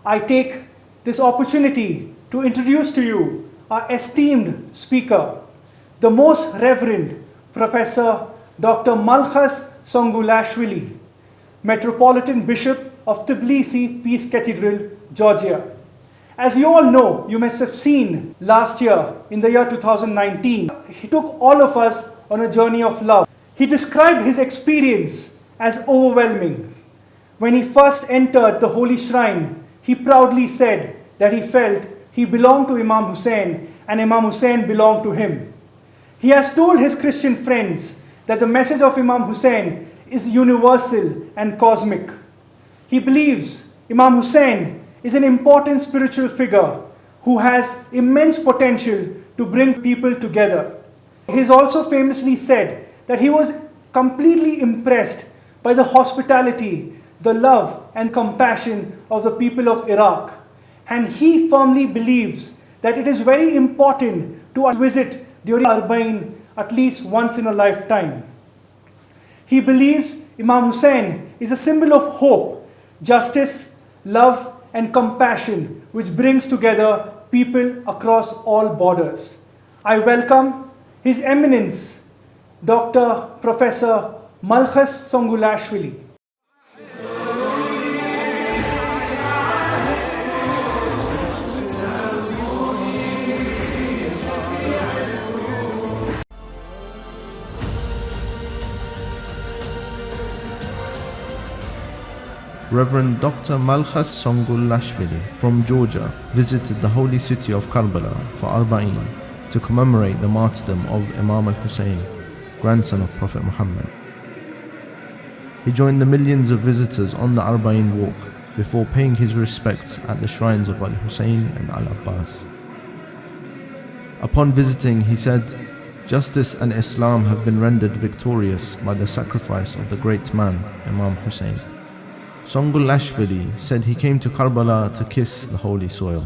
I take this opportunity to introduce to you our esteemed speaker, the Most Reverend Professor Dr. Malkhaz Songulashvilli, Metropolitan Bishop of Tbilisi Peace Cathedral, Georgia. As you all know, you must have seen last year, in the year 2019, he took all of us on a journey of love. He described his experience as overwhelming. When he first entered the holy shrine, he proudly said that he felt he belonged to Imam Hussain and Imam Hussain belonged to him. He has told his Christian friends that the message of Imam Hussain is universal and cosmic. He believes Imam Hussain is an important spiritual figure who has immense potential to bring people together. He has also famously said that he was completely impressed by the hospitality, the love and compassion of the people of Iraq. And he firmly believes that it is very important to visit during Arba'in at least once in a lifetime. He believes Imam Hussain is a symbol of hope, justice, love and compassion which brings together people across all borders. I welcome His Eminence, Dr. Professor Malkhaz Songulashvilli. Reverend Dr. Malkhaz Songulashvilli from Georgia visited the holy city of Karbala for Arba'in to commemorate the martyrdom of Imam Hussain, grandson of Prophet Muhammad. He joined the millions of visitors on the Arba'in walk before paying his respects at the shrines of Al-Hussain and Al-Abbas. Upon visiting, he said, "Justice and Islam have been rendered victorious by the sacrifice of the great man, Imam Hussain." Songulashvilli said he came to Karbala to kiss the holy soil.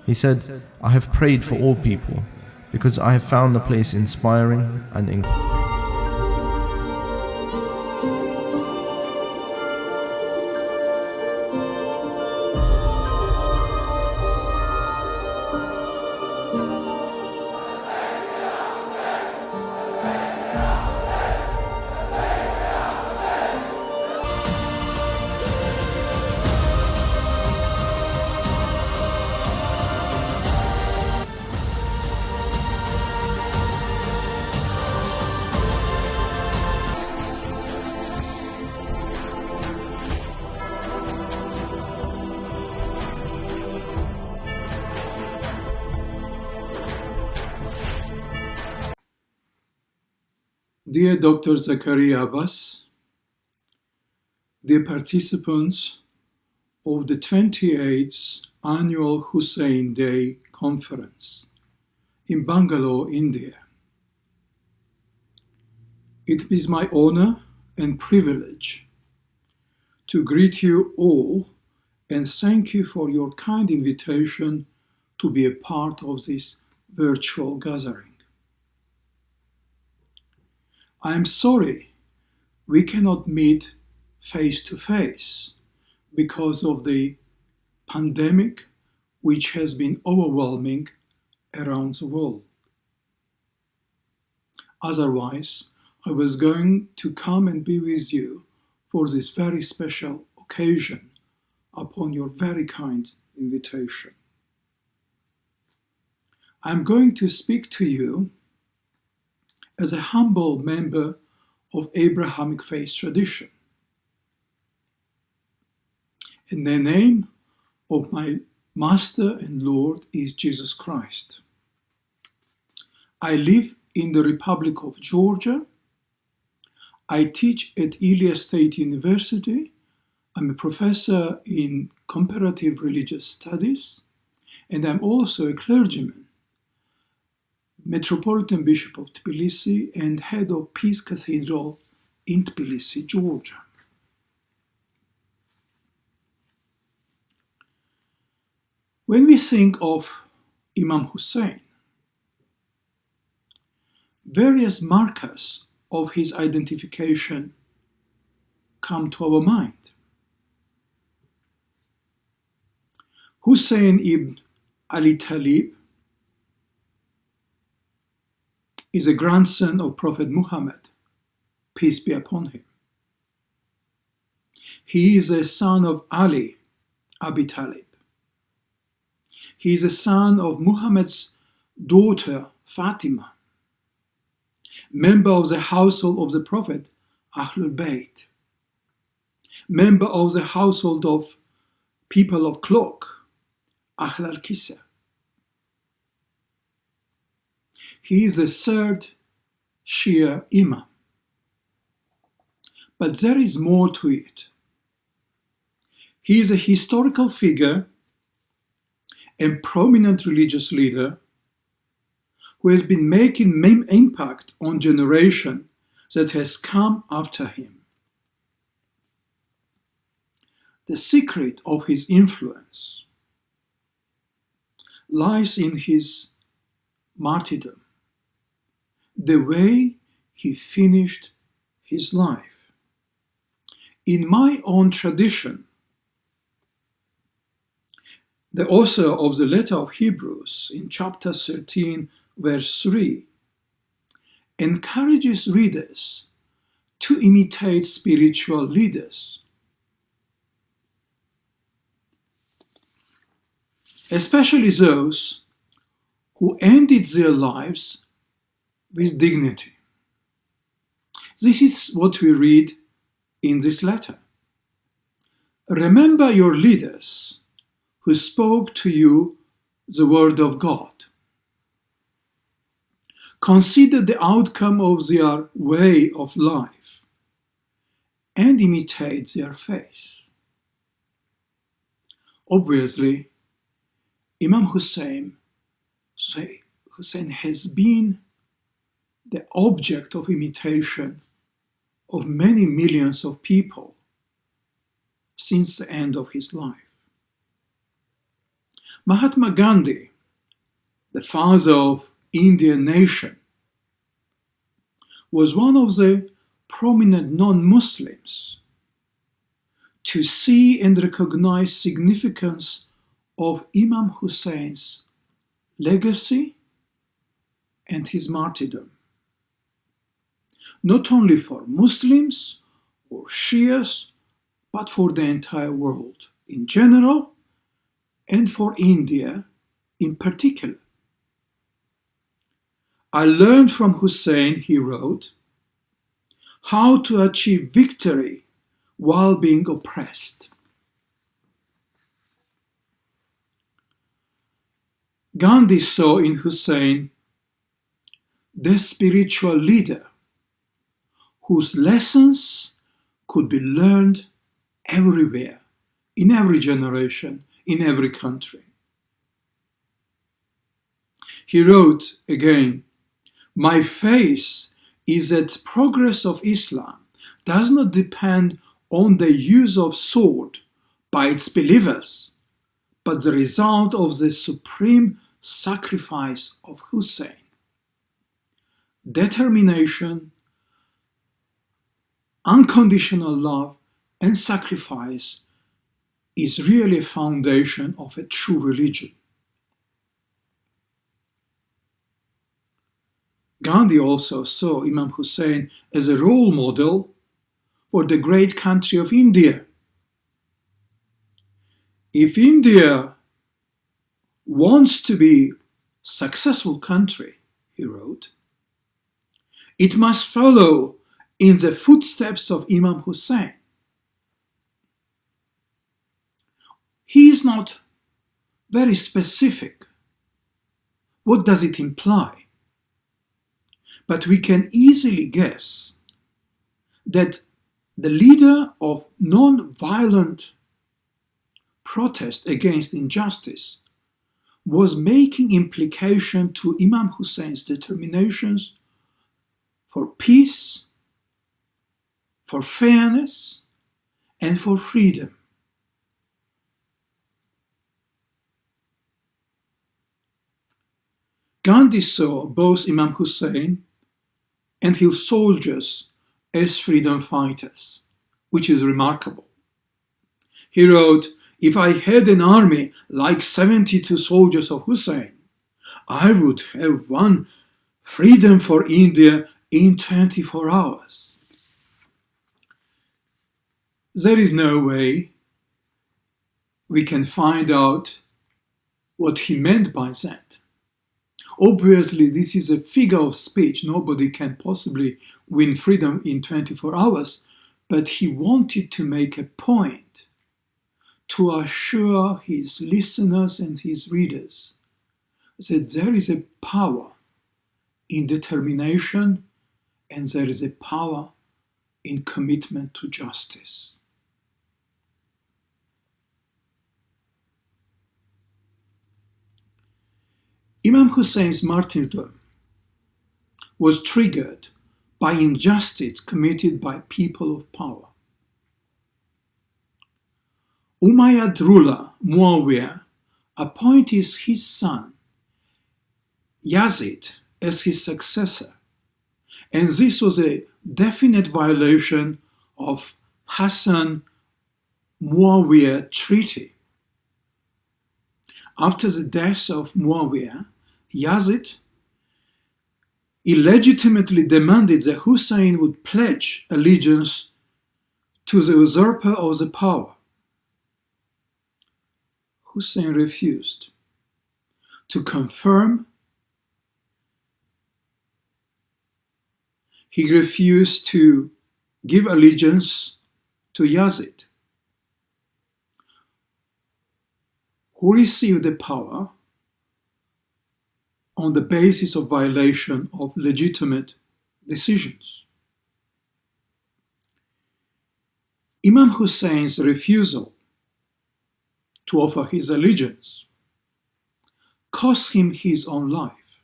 He said, "I have prayed for all people because I have found the place inspiring and incredible." Dear Dr. Zakaria Abbas, dear participants of the 28th Annual Hussain Day Conference in Bangalore, India. It is my honor and privilege to greet you all and thank you for your kind invitation to be a part of this virtual gathering. I am sorry we cannot meet face to face because of the pandemic which has been overwhelming around the world. Otherwise, I was going to come and be with you for this very special occasion upon your very kind invitation. I'm going to speak to you as a humble member of Abrahamic faith tradition, and the name of my Master and Lord is Jesus Christ. I live in the Republic of Georgia. I teach at Elias State University. I'm a professor in comparative religious studies, and I'm also a clergyman, Metropolitan Bishop of Tbilisi and head of Peace Cathedral in Tbilisi, Georgia. When we think of Imam Hussain, various markers of his identification come to our mind. Hussein ibn Ali Talib is a grandson of Prophet Muhammad, peace be upon him. He is a son of Ali, Abi Talib. He is a son of Muhammad's daughter, Fatima, member of the household of the Prophet, Ahlul Bayt, member of the household of people of cloak, Ahl al-Kisa. He is the third Shia Imam. But there is more to it. He is a historical figure and prominent religious leader who has been making impact on generation that has come after him. The secret of his influence lies in his martyrdom, the way he finished his life. In my own tradition, the author of the letter of Hebrews in chapter 13, verse 3, encourages readers to imitate spiritual leaders, especially those who ended their lives with dignity. This is what we read in this letter. Remember your leaders who spoke to you the word of God. Consider the outcome of their way of life and imitate their faith. Obviously, Imam Hussain has been the object of imitation of many millions of people since the end of his life. Mahatma Gandhi, the father of Indian nation, was one of the prominent non-Muslims to see and recognize significance of Imam Hussein's legacy and his martyrdom, not only for Muslims or Shias, but for the entire world in general and for India in particular. I learned from Hussein, he wrote, how to achieve victory while being oppressed. Gandhi saw in Hussein the spiritual leader whose lessons could be learned everywhere, in every generation, in every country. He wrote again, my faith is that progress of Islam does not depend on the use of sword by its believers, but the result of the supreme sacrifice of Hussein. Determination, unconditional love, and sacrifice is really a foundation of a true religion. Gandhi also saw Imam Hussain as a role model for the great country of India. If India wants to be a successful country, he wrote, it must follow in the footsteps of Imam Hussain. He is not very specific. What does it imply? But we can easily guess that the leader of non-violent protest against injustice was making implication to Imam Hussein's determinations for peace, for fairness, and for freedom. Gandhi saw both Imam Hussain and his soldiers as freedom fighters, which is remarkable. He wrote, If I had an army like 72 soldiers of Hussein, I would have won freedom for India in 24 hours. There is no way we can find out what he meant by that. Obviously, this is a figure of speech. Nobody can possibly win freedom in 24 hours, but he wanted to make a point to assure his listeners and his readers that there is a power in determination and there is a power in commitment to justice. Imam Hussein's martyrdom was triggered by injustice committed by people of power. Umayyad ruler Muawiyah appointed his son Yazid as his successor, and this was a definite violation of Hassan-Muawiyah treaty. After the death of Muawiyah, Yazid illegitimately demanded that Hussein would pledge allegiance to the usurper of the power. Hussein refused to confirm. He refused to give allegiance to Yazid, who received the power on the basis of violation of legitimate decisions. Imam Hussein's refusal to offer his allegiance cost him his own life,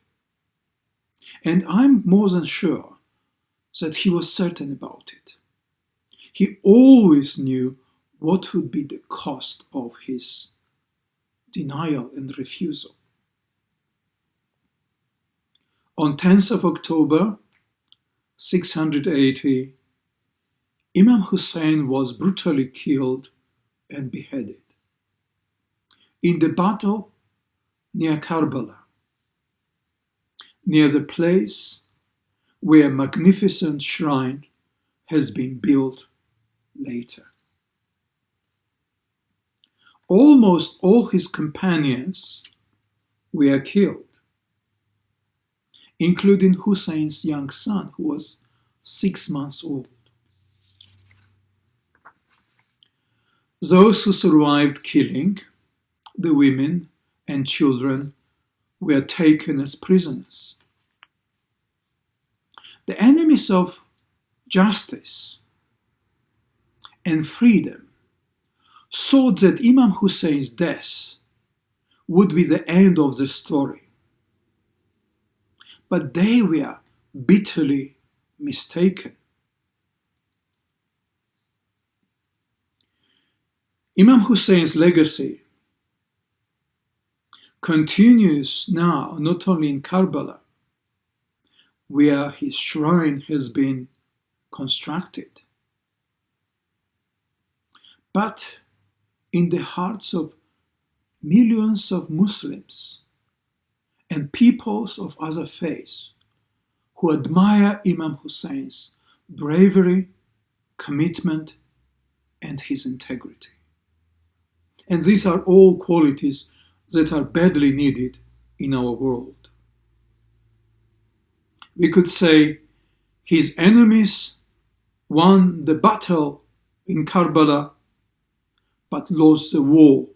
and I'm more than sure that he was certain about it. He always knew what would be the cost of his denial and refusal. On 10th of October 680, Imam Hussain was brutally killed and beheaded in the battle near Karbala, near the place where a magnificent shrine has been built later. Almost all his companions were killed, including Hussein's young son, who was 6 months old. Those who survived killing, the women and children, were taken as prisoners. The enemies of justice and freedom thought that Imam Hussein's death would be the end of the story. But they were bitterly mistaken. Imam Hussein's legacy continues now not only in Karbala, where his shrine has been constructed, but in the hearts of millions of Muslims and peoples of other faiths who admire Imam Hussein's bravery, commitment, and his integrity. And these are all qualities that are badly needed in our world. We could say his enemies won the battle in Karbala, but lost the war.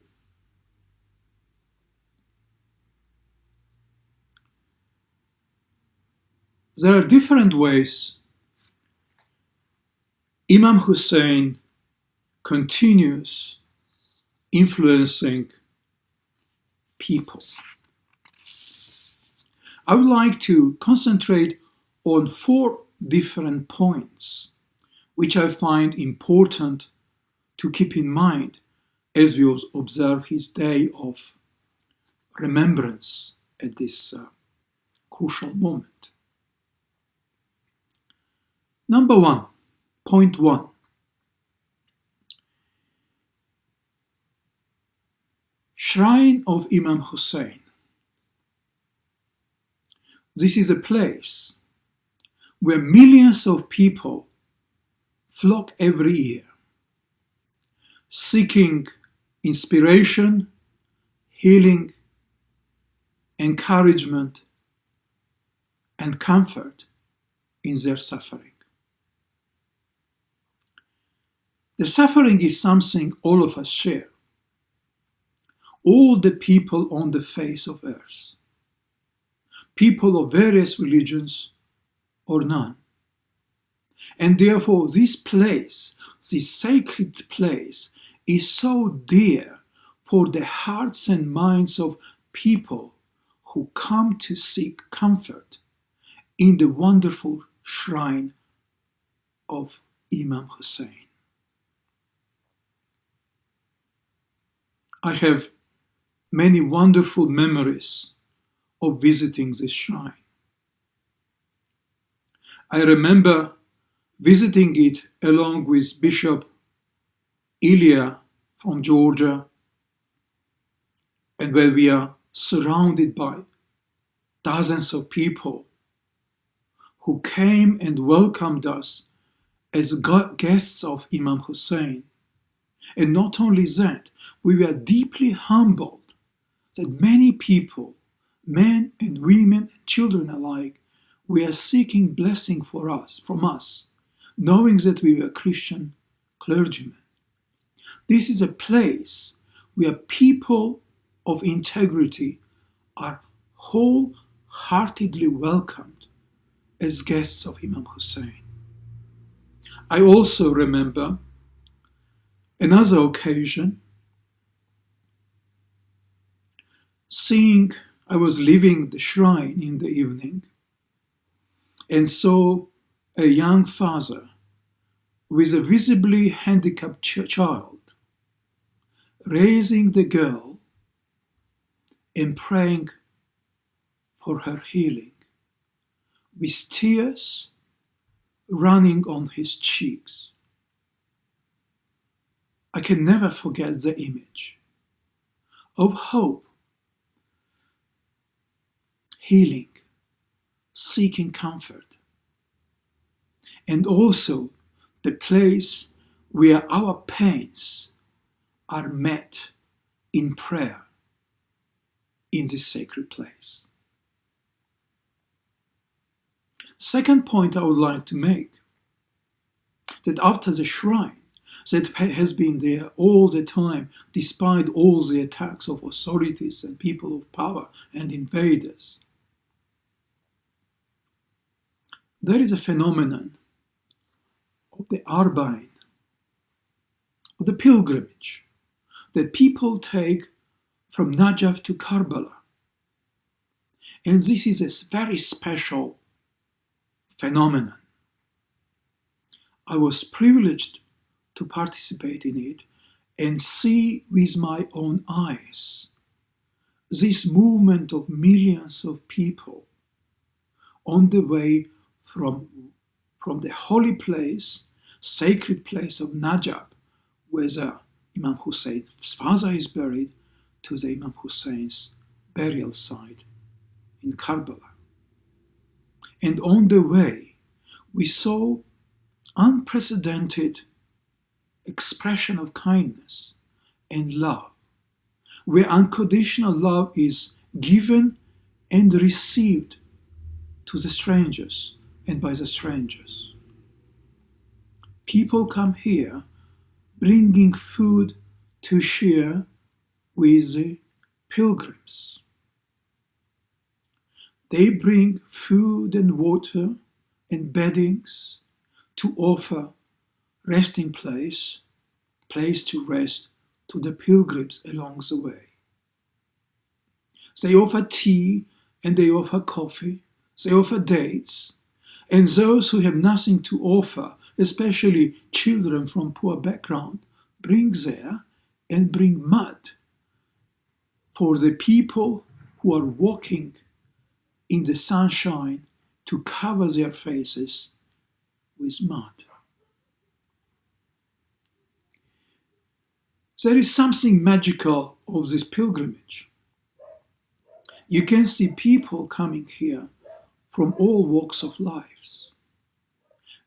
There are different ways Imam Hussain continues influencing people. I would like to concentrate on 4 different points, which I find important to keep in mind as we observe his day of remembrance at this crucial moment. Number 1, point 1. Shrine of Imam Hussain. This is a place where millions of people flock every year, seeking inspiration, healing, encouragement, and comfort in their suffering. The suffering is something all of us share. All the people on the face of earth, people of various religions or none. And therefore this place, this sacred place, is so dear for the hearts and minds of people who come to seek comfort in the wonderful shrine of Imam Hussain. I have many wonderful memories of visiting this shrine. I remember visiting it along with Bishop Ilya from Georgia, and where we are surrounded by dozens of people who came and welcomed us as guests of Imam Hussain. And not only that, we were deeply humbled that many people, men and women and children alike, were seeking blessing from us, knowing that we were Christian clergymen. This is a place where people of integrity are wholeheartedly welcomed as guests of Imam Hussain. I also remember another occasion, I was leaving the shrine in the evening and saw a young father with a visibly handicapped child raising the girl and praying for her healing, with tears running on his cheeks. I can never forget the image of hope, healing, seeking comfort, and also the place where our pains are met in prayer in this sacred place. Second point I would like to make, that after the shrine that has been there all the time, despite all the attacks of authorities and people of power and invaders, there is a phenomenon of the Arba'in, of the pilgrimage, that people take from Najaf to Karbala. And this is a very special phenomenon. I was privileged to participate in it and see with my own eyes this movement of millions of people on the way from the holy place, sacred place of Najaf, where the Imam Hussein's father is buried, to the Imam Hussein's burial site in Karbala. And on the way, we saw unprecedented expression of kindness and love, where unconditional love is given and received to the strangers and by the strangers. People come here bringing food to share with the pilgrims. They bring food and water and beddings to offer resting place to rest to the pilgrims along the way. They offer tea and they offer coffee, they offer dates, and those who have nothing to offer, especially children from poor background, bring there and bring mud for the people who are walking in the sunshine to cover their faces with mud. There is something magical of this pilgrimage. You can see people coming here from all walks of life.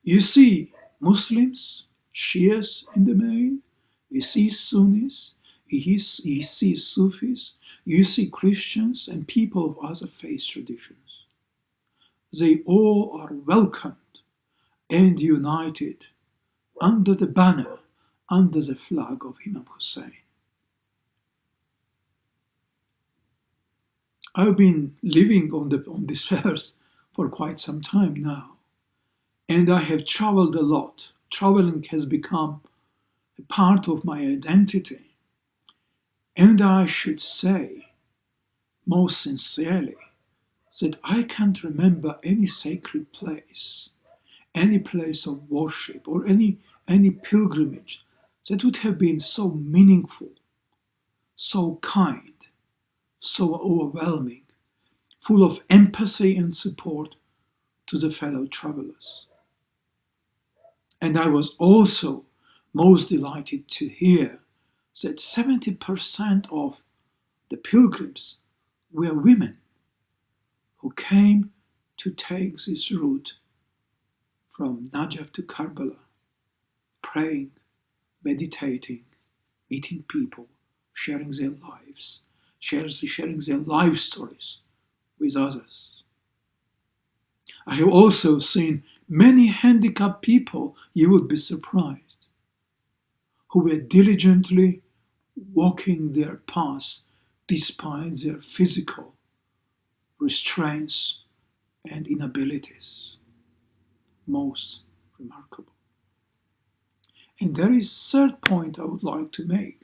You see Muslims, Shias in the main, you see Sunnis, you see Sufis, you see Christians and people of other faith traditions. They all are welcomed and united under the banner, under the flag of Imam Hussain. I've been living on this earth for quite some time now, and I have traveled a lot. Traveling has become a part of my identity, and I should say, most sincerely, that I can't remember any sacred place, any place of worship, or any pilgrimage that would have been so meaningful, so kind, so overwhelming, full of empathy and support to the fellow travelers. And I was also most delighted to hear that 70% of the pilgrims were women who came to take this route from Najaf to Karbala, praying, meditating, meeting people, sharing their lives, sharing their life stories with others. I have also seen many handicapped people, you would be surprised, who were diligently walking their paths despite their physical restraints and inabilities. Most remarkable. And there is a third point I would like to make.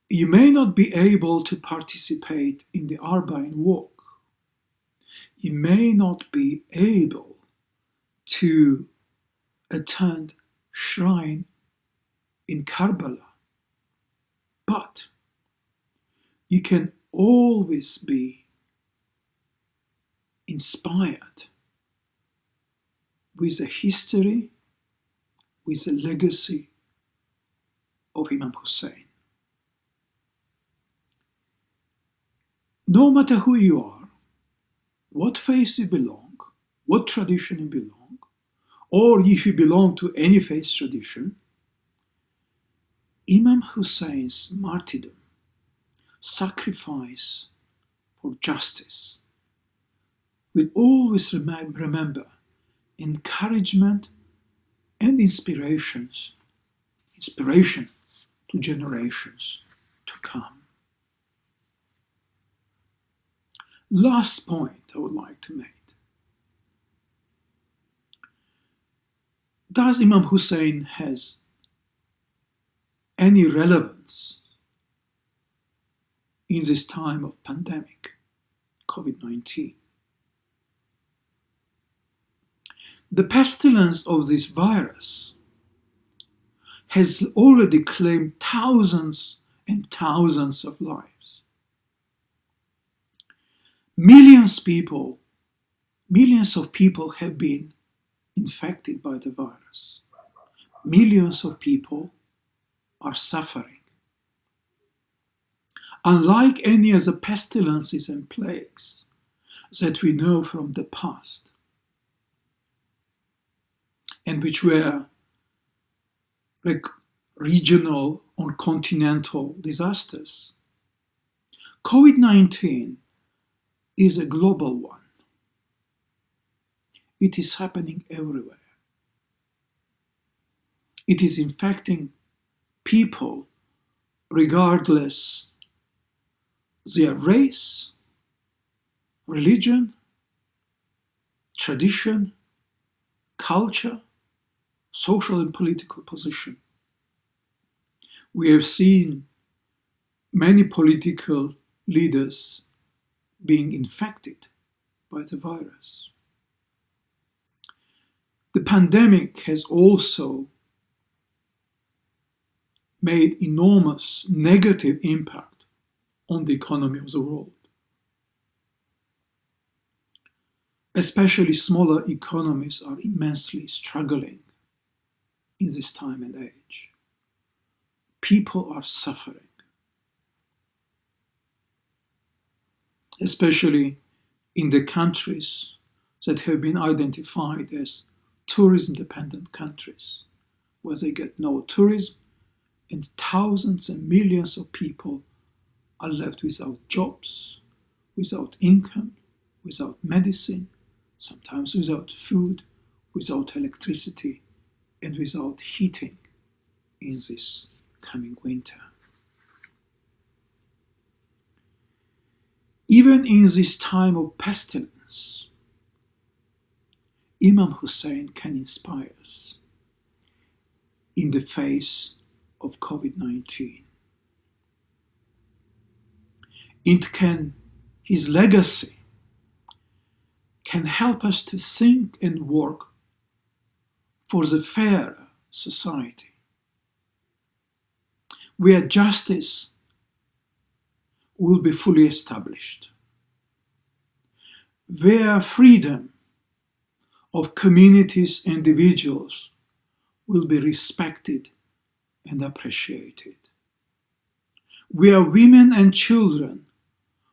You may not be able to participate in the Arba'in walk. You may not be able to attend shrine in Karbala, but you can always be inspired with the history, with the legacy of Imam Hussain. No matter who you are, what faith you belong, what tradition you belong, or if you belong to any faith tradition, Imam Hussein's martyrdom, sacrifice for justice, will always remember encouragement and inspiration to generations to come. Last point I would like to make. Does Imam Hussain has any relevance in this time of pandemic, COVID-19? The pestilence of this virus has already claimed thousands and thousands of lives. Millions of people have been infected by the virus. Millions of people are suffering. Unlike any other pestilences and plagues that we know from the past, and which were like regional or continental disasters, COVID-19 is a global one. It is happening everywhere. It is infecting people regardless their race, religion, tradition, culture, social and political position. We have seen many political leaders being infected by the virus. The pandemic has also made enormous negative impact on the economy of the world. Especially smaller economies are immensely struggling in this time and age. People are suffering, especially in the countries that have been identified as tourism-dependent countries, where they get no tourism and thousands and millions of people are left without jobs, without income, without medicine, sometimes without food, without electricity, and without heating in this coming winter. Even in this time of pestilence, Imam Hussain can inspire us in the face of COVID-19. His legacy can help us to think and work for the fairer society, where justice will be fully established, where freedom of communities and individuals will be respected and appreciated, where women and children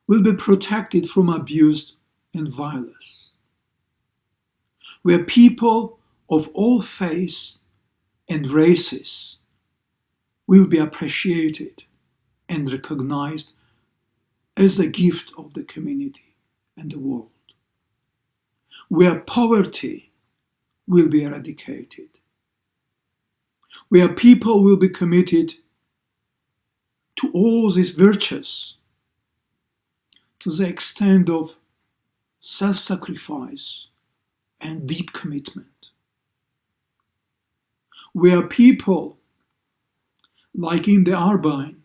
will be protected from abuse and violence, where people of all faiths and races will be appreciated and recognized as a gift of the community and the world, where poverty will be eradicated, where people will be committed to all these virtues to the extent of self-sacrifice and deep commitment, where people, like in the Arba'in,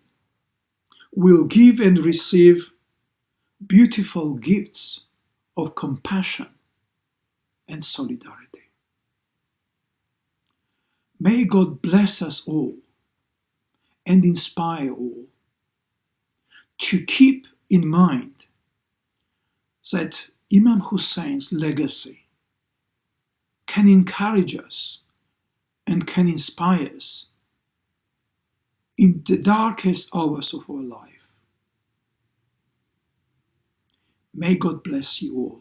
will give and receive beautiful gifts of compassion and solidarity. May God bless us all and inspire all to keep in mind that Imam Hussein's legacy can encourage us and can inspire us in the darkest hours of our life. May God bless you all.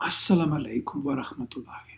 Assalamu alaikum wa rahmatullahi.